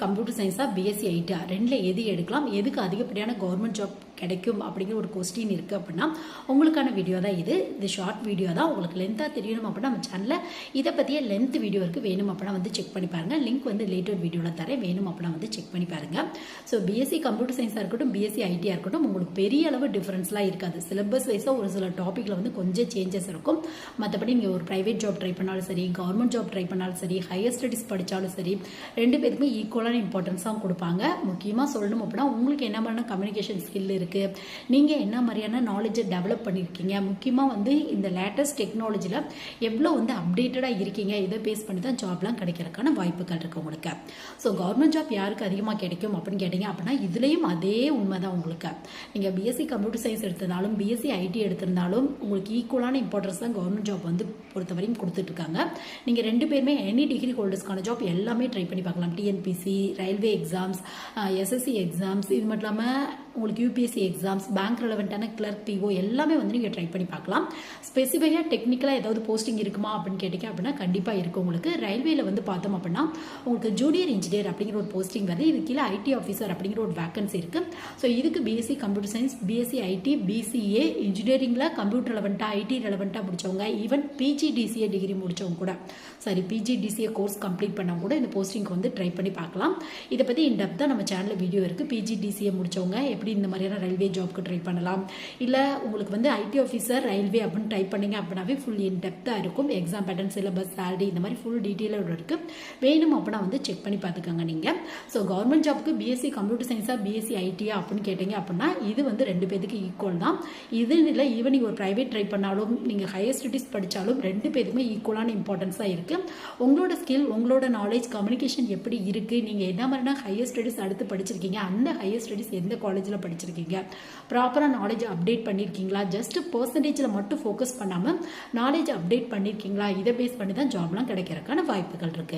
Computer சயின்ஸா BSc idea ரெண்டில் எது எடுக்கலாம், எதுக்கு அதிகப்படியான கவர்மெண்ட் ஜாப் கிடைக்கும் அப்படிங்கிற ஒரு கொஸ்டின் இருக்குது அப்படின்னா உங்களுக்கான வீடியோ தான் இது ஷார்ட் வீடியோ தான். உங்களுக்கு லென்த்தாக தெரியணும் அப்படின்னா நம்ம சேனலில் இதை பற்றிய லென்த் வீடியோ இருக்குது. வேணும் அப்படின்னா வந்து செக் பண்ணி பாருங்கள். லிங்க் வந்து ரிலேட்டட் வீடியோவில் தரேன். வேணும் அப்படின்னா வந்து செக் பண்ணி பாருங்கள். ஸோ பிஎஸ்சி கம்ப்யூட்டர் சயின்ஸாக இருக்கட்டும், பிஎஸ்சி ஐடியா இருக்கட்டும், உங்களுக்கு பெரிய அளவு டிஃப்ரென்ஸ்லாம் இருக்காது. சிலபஸ் வைஸாக ஒரு சில டாப்பிக்கில் வந்து கொஞ்சம் சேஞ்சஸ் இருக்கும். மற்றபடி நீங்கள் ஒரு ப்ரைவேட் ஜாப் ட்ரை பண்ணாலும் சரி, கவர்மெண்ட் ஜாப் ட்ரை பண்ணாலும் சரி, ஹையர் ஸ்டடீஸ் படித்தாலும் சரி, ரெண்டு பேருக்குமே ஈக்குவலான இம்பார்ட்டன்ஸாக கொடுப்பாங்க. முக்கியமாக சொல்லணும் அப்படின்னா உங்களுக்கு என்ன மாதிரியான கம்யூனிகேஷன் ஸ்கில் இருக்குது, நீங்கள் என்ன மாதிரியான நாலேஜை டெவலப் பண்ணியிருக்கீங்க, முக்கியமாக வந்து இந்த லேட்டஸ்ட் டெக்னாலஜியில் எவ்வளோ வந்து அப்டேட்டடாக இருக்கீங்க, இதை பேஸ் பண்ணி தான் ஜாப்லாம் கிடைக்கிறதுக்கான வாய்ப்புகள் இருக்குது உங்களுக்கு. ஸோ கவர்மெண்ட் ஜாப் யாருக்கு அதிகமாக கிடைக்கும் அப்படின்னு கேட்டிங்க அப்படின்னா இதுலேயும் அதே உண்மை தான் உங்களுக்கு. நீங்கள் பிஎஸ்சி கம்ப்யூட்டர் சயின்ஸ் எடுத்திருந்தாலும் பிஎஸ்சி ஐடி எடுத்திருந்தாலும் உங்களுக்கு ஈக்குவலான இம்பார்ட்டன்ஸ் தான் கவர்மெண்ட் ஜாப் வந்து பொறுத்தவரையும் கொடுத்துட்ருக்காங்க. நீங்கள் ரெண்டு பேருமே எனி டிகிரி ஹோல்டர்ஸ்க்கான ஜாப் எல்லாமே ட்ரை பண்ணி பார்க்கலாம். TNPSC, railway exams, SSC exams, இது மட்டும் இல்லாமல் உங்களுக்கு யூபிஎஸ்சி எக்ஸாம்ஸ், பேங்க் ரெலவெண்ட்டான கிளர்க், பிஓ எல்லாமே வந்து நீங்கள் ட்ரை பண்ணி பார்க்கலாம். ஸ்பெசிஃபிக்காக டெக்னிக்கலாக ஏதாவது போஸ்டிங் இருக்குமா அப்படின்னு கேட்டிங்க அப்படின்னா கண்டிப்பாக இருக்குது உங்களுக்கு. ரயில்வேல வந்து பார்த்தோம் அப்படின்னா உங்களுக்கு ஜூனியர் இன்ஜினியர் அப்படிங்கிற ஒரு போஸ்டிங் வருது. இது கீழே ஐடி ஆஃபீஸர் அப்படிங்கிற ஒரு வேகன்சி இருக்குது. ஸோ இதுக்கு BSc computer science, BSc IT, BCA, இன்ஜினியரிங்கில் கம்ப்யூட்டர் ரெலவெண்ட்டாக, ஐடி ரெலவெண்ட்டாக முடிச்சவங்க, ஈவன் பிஜிடிசிஏ டிகிரி முடித்தவங்க கூட, சாரி பிஜிடிசிஏ கோர்ஸ் கம்ப்ளீட் பண்ணவங்க கூட இந்த போஸ்டிங்க்கு வந்து ட்ரை பண்ணி பார்க்கலாம். இதை பற்றி இன்டெப்த்தாக நம்ம சேனலில் வீடியோ இருக்குது. பிஜிடிசிஏ முடித்தவங்க எப்படி இந்த மாதிரியான ரயில்வே ஜாப்க்கு ட்ரை பண்ணலாம், இல்லை உங்களுக்கு வந்து ஐடி ஆஃபீஸர் ரயில்வே அப்படின்னு டைப் பண்ணிங்க அப்படின்னாவே ஃபுல் இன்டெப்த்தாக இருக்கும். எக்ஸாம் பேட்டர்ன், சிலபஸ், சேலரி, இந்த மாதிரி ஃபுல் டீட்டெயிலோட இருக்குது. வேணும் அப்படின்னா வந்து செக் பண்ணி பார்த்துக்கோங்க நீங்கள். ஸோ கவர்மெண்ட் ஜாப்புக்கு பிஎஸ்சி கம்ப்யூட்டர் சயின்ஸாக பிஎஸ்சி ஐடியா அப்படின்னு கேட்டிங்க அப்படின்னா இது வந்து ரெண்டு பேருக்கு ஈக்குவல் தான். இது இல்லை, ஈவன் நீங்கள் ஒரு ப்ரைவேட் ட்ரை பண்ணாலும் நீங்கள் ஹையர் ஸ்டடீஸ் படித்தாலும் ரெண்டு பேருக்குமே ஈக்குவலான இம்பார்ட்டன்ஸ் தான் இருக்குது. உங்களோட ஸ்கில், உங்களோட நாலேஜ், கம்யூனிகேஷன் எப்படி இருக்குது, நீங்கள் என்ன மாதிரினா ஹையர் ஸ்டடீஸ் அடுத்து படிச்சிருக்கீங்க, அந்த ஹையர் ஸ்டடீஸ் எந்த காலேஜில் படிச்சிருக்கீங்க, ப்ராப்பராக நாலேஜ் அப்டேட் பண்ணியிருக்கீங்களா, ஜஸ்ட் பர்சன்டேஜில் மட்டும் ஃபோக்கஸ் பண்ணாமல் நாலேஜ் அப்டேட் பண்ணியிருக்கீங்களா, இதை பேஸ் பண்ணி தான் ஜாப்லாம் கிடைக்கிறதுக்கான வாய்ப்புகள் இருக்குது.